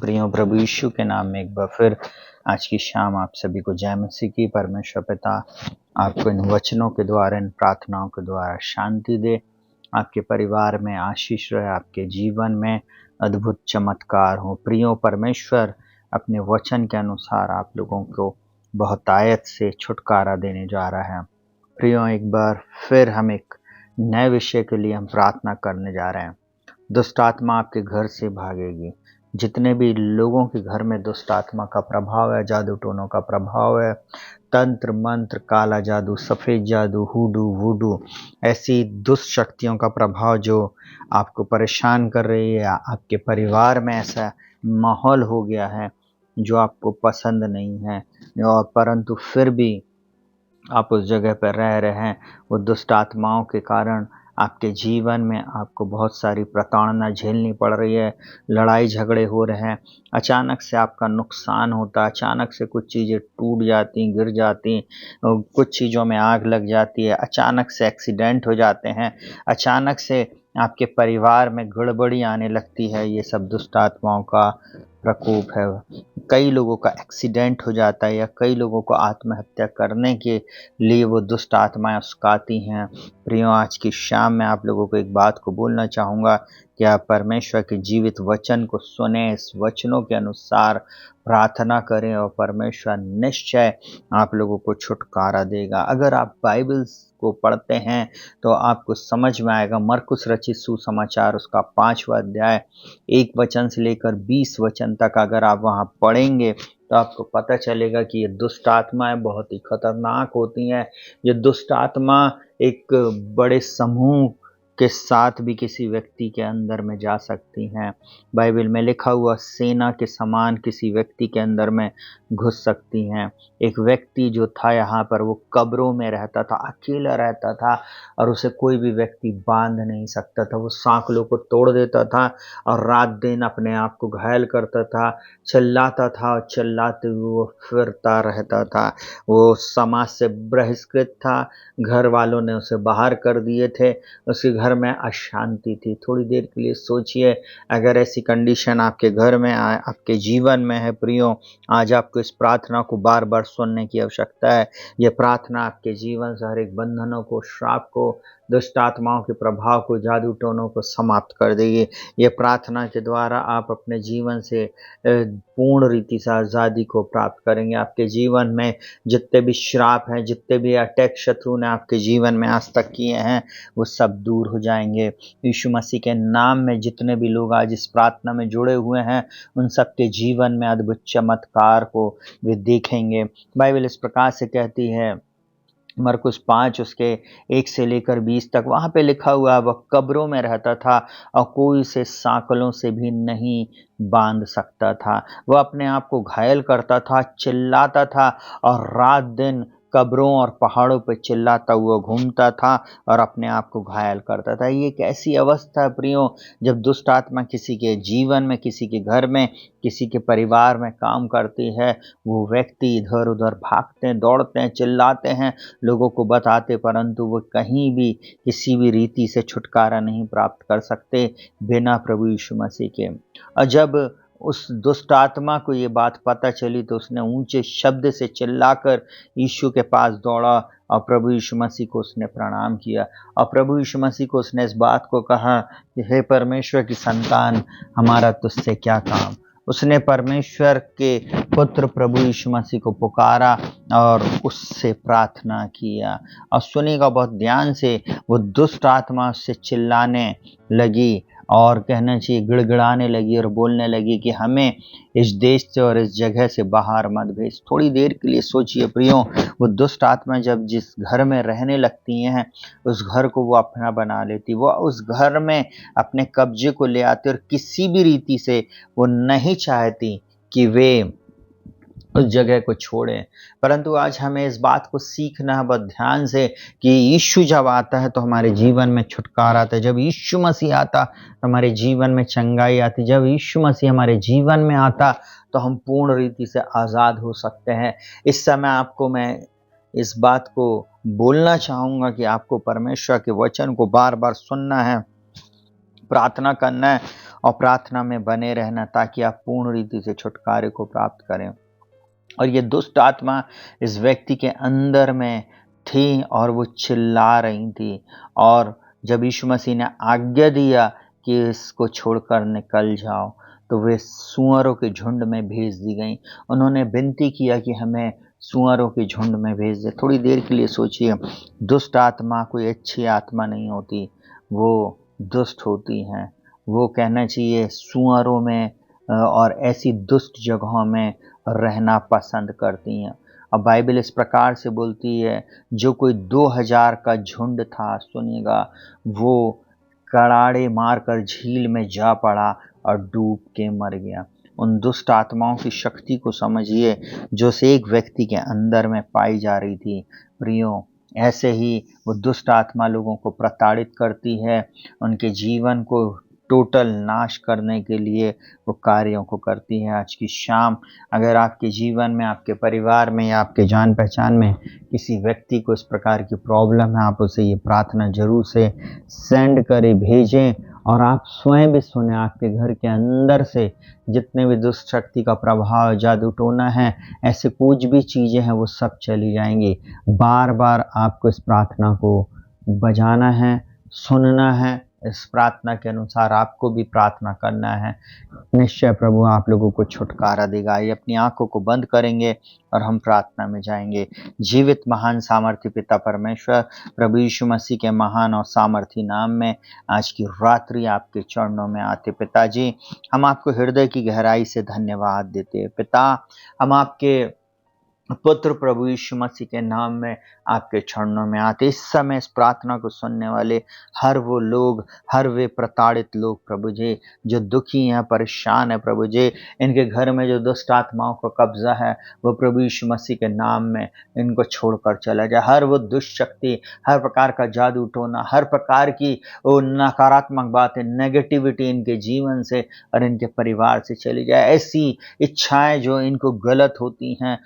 प्रियो प्रभु यीशु के नाम में एक बार फिर आज की शाम आप सभी को जय मसीह की। परमेश्वर पिता आपको इन वचनों के द्वारा, इन प्रार्थनाओं के द्वारा शांति दे, आपके परिवार में आशीष रहे, आपके जीवन में अद्भुत चमत्कार हो। प्रियो परमेश्वर अपने वचन के अनुसार आप लोगों को बहुतायत से छुटकारा देने जा रहा है। प्रियो एक बार फिर हम एक नए विषय के लिए हम प्रार्थना करने जा रहे हैं। दुष्ट आत्मा आपके घर से भागेगी। जितने भी लोगों के घर में दुष्ट आत्मा का प्रभाव है, जादू टोनों का प्रभाव है, तंत्र मंत्र, काला जादू, सफ़ेद जादू, हुडू वुडू, ऐसी दुष्ट शक्तियों का प्रभाव जो आपको परेशान कर रही है, आपके परिवार में ऐसा माहौल हो गया है जो आपको पसंद नहीं है, और परंतु फिर भी आप उस जगह पर रह रहे हैं। वो दुष्ट आत्माओं के कारण आपके जीवन में आपको बहुत सारी प्रताड़ना झेलनी पड़ रही है, लड़ाई झगड़े हो रहे हैं, अचानक से आपका नुकसान होता है, अचानक से कुछ चीज़ें टूट जाती, गिर जाती, कुछ चीज़ों में आग लग जाती है, अचानक से एक्सीडेंट हो जाते हैं, अचानक से आपके परिवार में गड़बड़ी आने लगती है। ये सब दुष्ट आत्माओं का प्रकोप है। कई लोगों का एक्सीडेंट हो जाता है या कई लोगों को आत्महत्या करने के लिए वो दुष्ट आत्माएं उस्काती हैं। प्रियो आज की शाम में आप लोगों को एक बात को बोलना चाहूँगा कि आप परमेश्वर के जीवित वचन को सुने, इस वचनों के अनुसार प्रार्थना करें और परमेश्वर निश्चय आप लोगों को छुटकारा देगा। अगर आप बाइबल को पढ़ते हैं तो आपको समझ में आएगा। मरकुस रचित सुसमाचार उसका 5वां अध्याय 1 वचन से लेकर 20 वचन तक अगर आप वहाँ पढ़ेंगे तो आपको पता चलेगा कि ये दुष्ट आत्माएं बहुत ही खतरनाक होती हैं। ये दुष्ट आत्मा एक बड़े समूह के साथ भी किसी व्यक्ति के अंदर में जा सकती हैं। बाइबल में लिखा हुआ सेना के समान किसी व्यक्ति के अंदर में घुस सकती हैं। एक व्यक्ति जो था यहाँ पर वो कब्रों में रहता था, अकेला रहता था और उसे कोई भी व्यक्ति बांध नहीं सकता था। वो सांकलों को तोड़ देता था और रात दिन अपने आप को घायल करता था, चिल्लाता था और चिल्लाते हुए वो फिरता रहता था। वो समाज से बहिष्कृत था, घर वालों ने उसे बाहर कर दिए थे, उसके घर में अशांति थी। थोड़ी देर के लिए सोचिए, अगर ऐसी कंडीशन आपके घर में आए, आपके जीवन में है प्रियो, आज आपको इस प्रार्थना को बार बार सुनने की आवश्यकता है। यह प्रार्थना आपके जीवन से हर एक बंधनों को, श्राप को, दुष्ट आत्माओं के प्रभाव को, जादू टोनों को समाप्त कर देगी। ये प्रार्थना के द्वारा आप अपने जीवन से पूर्ण रीति से आज़ादी को प्राप्त करेंगे। आपके जीवन में जितने भी श्राप हैं, जितने भी अटैक शत्रु ने आपके जीवन में आज तक किए हैं, वो सब दूर हो जाएंगे। यीशु मसीह के नाम में जितने भी लोग आज इस प्रार्थना में जुड़े हुए हैं, उन सब के जीवन में अद्भुत चमत्कार को वे देखेंगे। बाइबल इस प्रकार से कहती है, मरकुस 5 उसके 1 से लेकर 20 तक, वहाँ पे लिखा हुआ है, वह कब्रों में रहता था और कोई उसे सांकलों से भी नहीं बांध सकता था। वह अपने आप को घायल करता था, चिल्लाता था और रात दिन कब्रों और पहाड़ों पर चिल्लाता हुआ घूमता था और अपने आप को घायल करता था। ये एक ऐसी अवस्था प्रियो जब दुष्ट आत्मा किसी के जीवन में, किसी के घर में, किसी के परिवार में काम करती है, वो व्यक्ति इधर उधर भागते हैं, दौड़ते हैं, चिल्लाते हैं, लोगों को बताते, परंतु वो कहीं भी किसी भी रीति से छुटकारा नहीं प्राप्त कर सकते बिना प्रभु यीशु मसीह के। और जब उस दुष्ट आत्मा को ये बात पता चली तो उसने ऊंचे शब्द से चिल्लाकर यीशु के पास दौड़ा और प्रभु यीशु मसीह को उसने प्रणाम किया और प्रभु यीशु मसीह को उसने इस बात को कहा कि हे परमेश्वर की संतान, हमारा तुझसे क्या काम। उसने परमेश्वर के पुत्र प्रभु यीशु मसीह को पुकारा और उससे प्रार्थना किया। और सुनिएगा बहुत ध्यान से, वो दुष्ट आत्मा उससे चिल्लाने लगी और कहना चाहिए गिड़गिड़ाने लगी और बोलने लगी कि हमें इस देश से और इस जगह से बाहर मत भेज। थोड़ी देर के लिए सोचिए प्रियो, वो दुष्ट आत्मा जब जिस घर में रहने लगती हैं, उस घर को वो अपना बना लेती, वो उस घर में अपने कब्जे को ले आती और किसी भी रीति से वो नहीं चाहती कि वे उस जगह को छोड़ें। परंतु आज हमें इस बात को सीखना है बहुत ध्यान से कि यीशु जब आता है तो हमारे जीवन में छुटकारा आता है। जब यीशु मसीह आता तो हमारे जीवन में चंगाई आती। जब यीशु मसीह हमारे जीवन में आता तो हम पूर्ण रीति से आज़ाद हो सकते हैं। इस समय आपको मैं इस बात को बोलना चाहूँगा कि आपको परमेश्वर के वचन को बार बार सुनना है, प्रार्थना करना है और प्रार्थना में बने रहना, ताकि आप पूर्ण रीति से छुटकारे को प्राप्त करें। और ये दुष्ट आत्मा इस व्यक्ति के अंदर में थी और वो चिल्ला रही थी, और जब यीशु मसीह ने आज्ञा दिया कि इसको छोड़कर निकल जाओ, तो वे सूअरों के झुंड में भेज दी गई। उन्होंने विनती किया कि हमें सूअरों के झुंड में भेज दे। थोड़ी देर के लिए सोचिए, दुष्ट आत्मा कोई अच्छी आत्मा नहीं होती, वो दुष्ट होती हैं। वो कहना चाहिए सूअरों में और ऐसी दुष्ट जगहों में रहना पसंद करती हैं। अब बाइबल इस प्रकार से बोलती है, जो कोई 2000 का झुंड था, सुनिएगा, वो कड़ाड़े मारकर झील में जा पड़ा और डूब के मर गया। उन दुष्ट आत्माओं की शक्ति को समझिए जो से एक व्यक्ति के अंदर में पाई जा रही थी। प्रियो, ऐसे ही वो दुष्ट आत्मा लोगों को प्रताड़ित करती है, उनके जीवन को टोटल नाश करने के लिए वो कार्यों को करती है। आज की शाम अगर आपके जीवन में, आपके परिवार में या आपके जान पहचान में किसी व्यक्ति को इस प्रकार की प्रॉब्लम है, आप उसे ये प्रार्थना जरूर से सेंड करें, भेजें, और आप स्वयं भी सुने। आपके घर के अंदर से जितने भी दुष्ट शक्ति का प्रभाव, जादू टोना है, ऐसे कुछ भी चीज़ें हैं, वो सब चली जाएंगी। बार बार आपको इस प्रार्थना को बजाना है, सुनना है, इस प्रार्थना के अनुसार आपको भी प्रार्थना करना है। निश्चय प्रभु आप लोगों को छुटकारा देगा। ये अपनी आंखों को बंद करेंगे और हम प्रार्थना में जाएंगे। जीवित महान सामर्थ्य पिता परमेश्वर, प्रभु यीशु मसीह के महान और सामर्थी नाम में आज की रात्रि आपके चरणों में आते पिताजी, हम आपको हृदय की गहराई से धन्यवाद देते हैं। पिता, हम आपके पुत्र प्रभु यीशु मसीह के नाम में आपके चरणों में आते। इस समय इस प्रार्थना को सुनने वाले हर वो लोग, हर वे प्रताड़ित लोग प्रभु जी, जो दुखी हैं, परेशान है प्रभु जी, इनके घर में जो दुष्ट आत्माओं का कब्जा है, वो प्रभु यीशु मसीह के नाम में इनको छोड़कर चला जाए। हर वो दुष्ट शक्ति, हर प्रकार का जादू टोना, हर प्रकार की वो नकारात्मक बातें, नेगेटिविटी इनके जीवन से और इनके परिवार से चली जाए। ऐसी इच्छाएं जो इनको गलत होती हैं,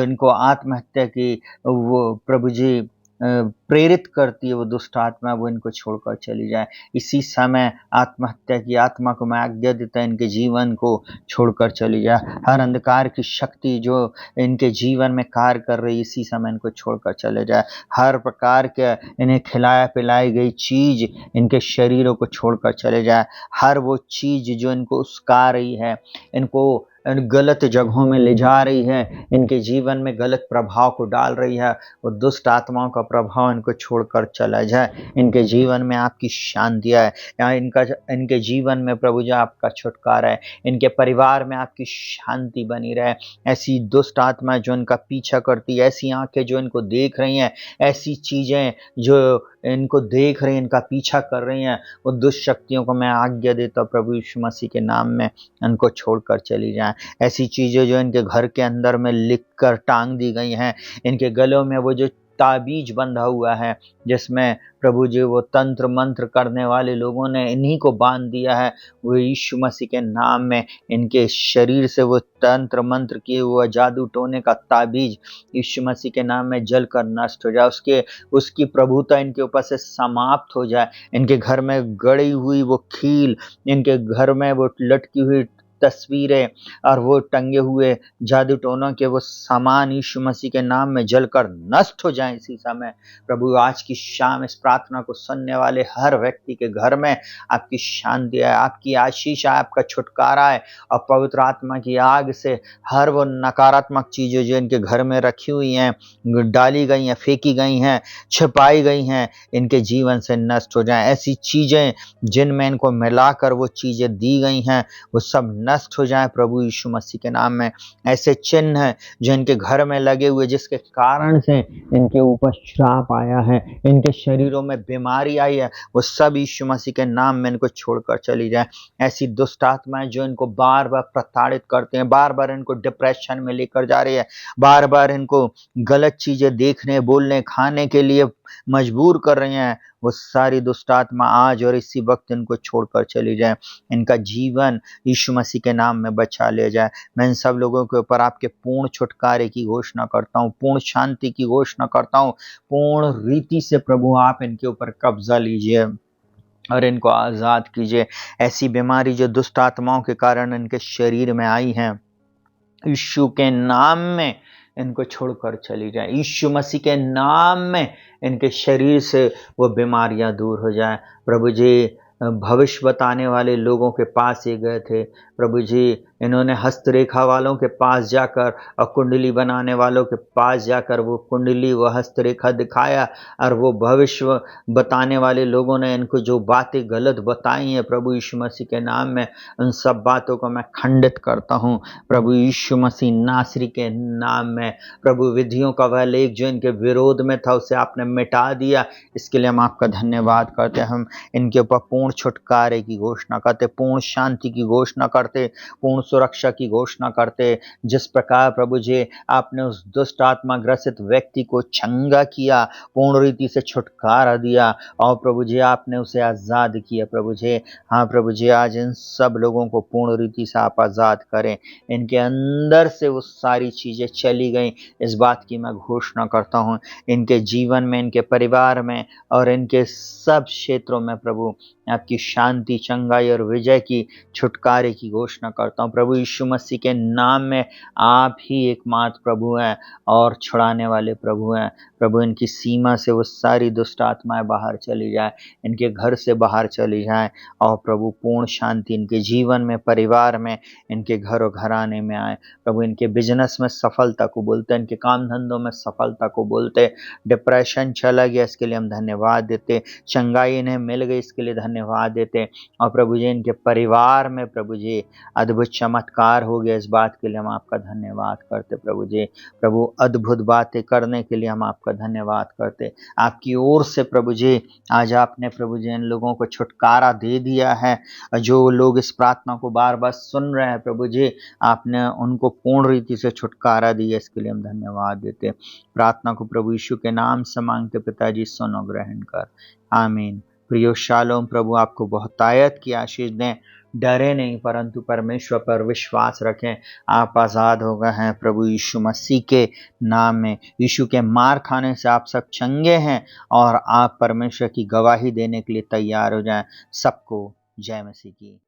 इनको आत्महत्या की वो प्रभु जी प्रेरित करती है, वो दुष्ट आत्मा, वो इनको छोड़कर चली जाए। इसी समय आत्महत्या की आत्मा को मैं आज्ञा देता है, इनके जीवन को छोड़कर चली जाए। हर अंधकार की शक्ति जो इनके जीवन में कार्य कर रही, इसी समय इनको छोड़कर चले जाए। हर प्रकार के इन्हें खिलाया पिलाई गई चीज इनके शरीरों को छोड़कर चले जाए। हर वो चीज जो इनको उस्का रही है, इनको गलत जगहों में ले जा रही है, इनके जीवन में गलत प्रभाव को डाल रही है, वो दुष्ट आत्माओं का प्रभाव इनको छोड़कर चला जाए। इनके जीवन में आपकी शांति है, या इनके जीवन में प्रभु जी आपका छुटकारा है, इनके परिवार में आपकी शांति बनी रहे। ऐसी दुष्ट आत्मा जो इनका पीछा करती है, ऐसी आंखें जो इनको देख रही हैं, ऐसी चीजें जो इनको देख रही हैं, इनका पीछा कर रही हैं, वो दुष्ट शक्तियों को मैं आज्ञा देता हूं प्रभु यीशु मसीह के नाम में, इनको छोड़कर चली जाएं। ऐसी चीजें जो इनके घर के अंदर में लिख कर टांग दी गई हैं, इनके गलों में वो जो ताबीज बंधा हुआ है, जिसमें प्रभु जी वो तंत्र मंत्र करने वाले लोगों ने इन्हीं को बांध दिया है, वो यीशु मसीह के नाम में इनके शरीर से वो तंत्र मंत्र किए हुआ जादू टोने का ताबीज यीशु मसीह के नाम में जलकर नष्ट हो जाए। उसकी प्रभुता इनके ऊपर से समाप्त हो जाए। इनके घर में गड़ी हुई वो खील, इनके घर में वो लटकी हुई तस्वीरें और वो टंगे हुए जादू टोनों के वो सामान यीशु मसीह के नाम में जलकर नष्ट हो जाएं इसी समय। प्रभु आज की शाम इस प्रार्थना को सुनने वाले हर व्यक्ति के घर में आपकी शांति है, आपकी आशीष है, आपका छुटकारा है, और पवित्र आत्मा की आग से हर वो नकारात्मक चीजें जो इनके घर में रखी हुई हैं, डाली गई हैं, फेंकी गई हैं, छिपाई गई हैं, इनके जीवन से नष्ट हो जाएं। ऐसी चीजें जिनमें इनको मिलाकर वो चीजें दी गई हैं, वो सब नष्ट हो जाए प्रभु यीशु मसीह के नाम में। ऐसे चिन्ह हैं जो इनके घर में लगे हुए, जिसके कारण से इनके ऊपर श्राप आया है, इनके शरीरों में बीमारी आई है, वो सब यीशु मसीह के नाम में इनको छोड़कर चली जाए। ऐसी दुष्ट आत्माएं जो इनको बार बार प्रताड़ित करते हैं, बार बार इनको डिप्रेशन में लेकर जा रही है, बार बार इनको गलत चीजें देखने, बोलने, खाने के लिए मजबूर कर रही हैं, वो सारी दुष्ट आत्मा आज और इसी वक्त इनको छोड़कर चली जाए। इनका जीवन यीशु मसीह के नाम में बचा लिया जाए। मैं इन सब लोगों के ऊपर आपके पूर्ण छुटकारे की घोषणा करता हूँ, पूर्ण शांति की घोषणा करता हूँ। पूर्ण रीति से प्रभु आप इनके ऊपर कब्जा लीजिए। और इनको आज़ाद कीजिए। ऐसी बीमारी जो दुष्ट आत्माओं के कारण इनके शरीर में आई है, यीशु के नाम में इनको छोड़कर चली जाए। यीशु मसीह के नाम में इनके शरीर से वो बीमारियां दूर हो जाए। प्रभु जी, भविष्य बताने वाले लोगों के पास ये गए थे प्रभु जी, इन्होंने हस्तरेखा वालों के पास जाकर और कुंडली बनाने वालों के पास जाकर वो कुंडली, वो हस्तरेखा दिखाया, और वो भविष्य बताने वाले लोगों ने इनको जो बातें गलत बताई हैं प्रभु यीशु मसीह के नाम में, उन सब बातों को मैं खंडित करता हूँ प्रभु यीशु मसीह नासरी के नाम में। प्रभु, विधियों का वह लेख जो इनके विरोध में था उसे आपने मिटा दिया, इसके लिए हम आपका धन्यवाद करते हैं। हम इनके ऊपर पूर्ण छुटकारे की घोषणा करते, पूर्ण शांति की घोषणा करते, पूर्ण सुरक्षा की घोषणा करते। जिस प्रकार प्रभु जी आपने उस दुष्ट आत्मा ग्रसित व्यक्ति को चंगा किया, पूर्ण रीति से छुटकारा दिया, और प्रभु जी आपने उसे आज़ाद किया प्रभु जी। हाँ प्रभु जी, आज इन सब लोगों को पूर्ण रीति से आप आज़ाद करें। इनके अंदर से वो सारी चीज़ें चली गई, इस बात की मैं घोषणा करता हूँ। इनके जीवन में, इनके परिवार में और इनके सब क्षेत्रों में प्रभु आपकी शांति, चंगाई और विजय की, छुटकारे की घोषणा करता हूँ प्रभु यीशु मसीह के नाम में। आप ही एकमात्र प्रभु हैं और छुड़ाने वाले प्रभु हैं प्रभु। इनकी सीमा से वो सारी दुष्ट आत्माएं बाहर चली जाए, इनके घर से बाहर चली जाए, और प्रभु पूर्ण शांति इनके जीवन में, परिवार में, इनके घर और घराने में आए प्रभु। इनके बिजनेस में सफलता को बोलते, इनके काम धंधों में सफलता को बोलते। डिप्रेशन चला गया, इसके लिए हम धन्यवाद देते। चंगाई इन्हें मिल गई, इसके लिए धन्यवाद देते। और प्रभु जी, इनके परिवार में प्रभु जी अद्भुत चमत्कार हो गया, इस बात के लिए हम आपका धन्यवाद करते प्रभु जी। प्रभु, अद्भुत बातें करने के लिए हम आपका धन्यवाद करते। आपकी ओर से प्रभु जी आज आपने प्रभु जी इन लोगों को छुटकारा दे दिया है। जो लोग इस प्रार्थना को बार बार सुन रहे हैं प्रभु जी, आपने उनको पूर्ण रीति से छुटकारा दिया, इसके लिए हम धन्यवाद देते। प्रार्थना को प्रभु यीशु के नाम से मांगते पिताजी, सुनो ग्रहण कर, आमीन। प्रियो शालोम, प्रभु आपको बहुतायत की आशीष दें। डरे नहीं परंतु परमेश्वर पर विश्वास रखें। आप आज़ाद हो गए हैं प्रभु यीशु मसीह के नाम में। यीशु के मार खाने से आप सब चंगे हैं, और आप परमेश्वर की गवाही देने के लिए तैयार हो जाएं। सबको जय मसीह की।